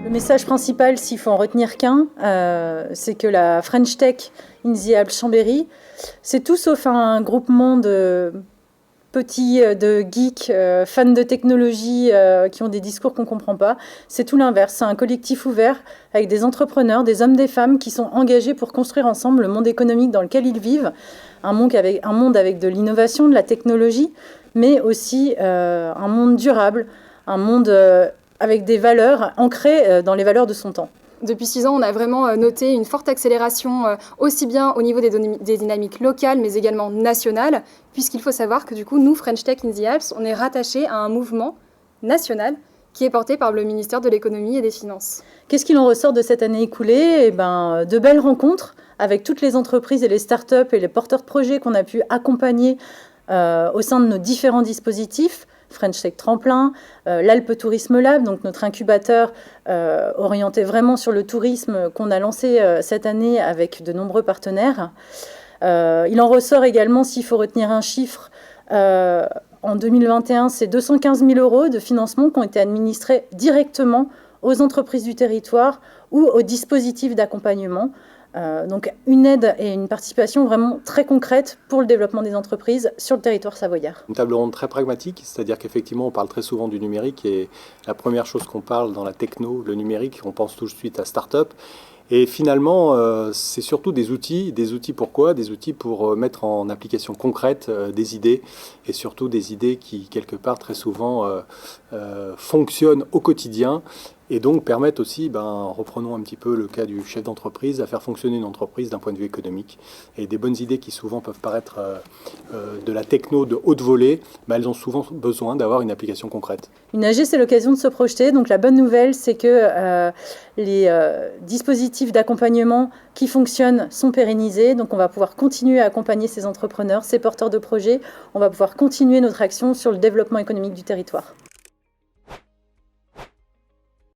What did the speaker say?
Le message principal, s'il faut en retenir qu'un, c'est que la French Tech in the Alpes Chambéry, c'est tout sauf un groupement de petits, de geeks, fans de technologie, qui ont des discours qu'on ne comprend pas. C'est tout l'inverse, c'est un collectif ouvert avec des entrepreneurs, des hommes, des femmes qui sont engagés pour construire ensemble le monde économique dans lequel ils vivent, un monde avec de l'innovation, de la technologie, mais aussi un monde durable, un monde avec des valeurs ancrées dans les valeurs de son temps. Depuis 6 ans, on a vraiment noté une forte accélération aussi bien au niveau des dynamiques locales, mais également nationales, puisqu'il faut savoir que du coup, nous, French Tech in the Alps, on est rattachés à un mouvement national qui est porté par le ministère de l'économie et des finances. Qu'est-ce qu'il en ressort de cette année écoulée ? De belles rencontres avec toutes les entreprises et les startups et les porteurs de projets qu'on a pu accompagner au sein de nos différents dispositifs. French Tech Tremplin, l'Alpe Tourisme Lab, donc notre incubateur orienté vraiment sur le tourisme qu'on a lancé cette année avec de nombreux partenaires. Il en ressort également, s'il faut retenir un chiffre, en 2021, c'est 215 000 € de financement qui ont été administrés directement aux entreprises du territoire ou aux dispositifs d'accompagnement. Donc une aide et une participation vraiment très concrète pour le développement des entreprises sur le territoire savoyard. Une table ronde très pragmatique, c'est-à-dire qu'effectivement on parle très souvent du numérique et la première chose qu'on parle dans la techno, le numérique, on pense tout de suite à start-up. Et finalement, c'est surtout des outils. Des outils pourquoi ? Des outils pour mettre en application concrète des idées, et surtout des idées qui, quelque part, très souvent, fonctionnent au quotidien, et donc permettent aussi, reprenons un petit peu le cas du chef d'entreprise, à faire fonctionner une entreprise d'un point de vue économique. Et des bonnes idées qui souvent peuvent paraître de la techno de haute volée, elles ont souvent besoin d'avoir une application concrète. Une AG, c'est l'occasion de se projeter. Donc la bonne nouvelle, c'est que les dispositifs d'accompagnement qui fonctionnent sont pérennisés. Donc on va pouvoir continuer à accompagner ces entrepreneurs, ces porteurs de projets. On va pouvoir continuer notre action sur le développement économique du territoire.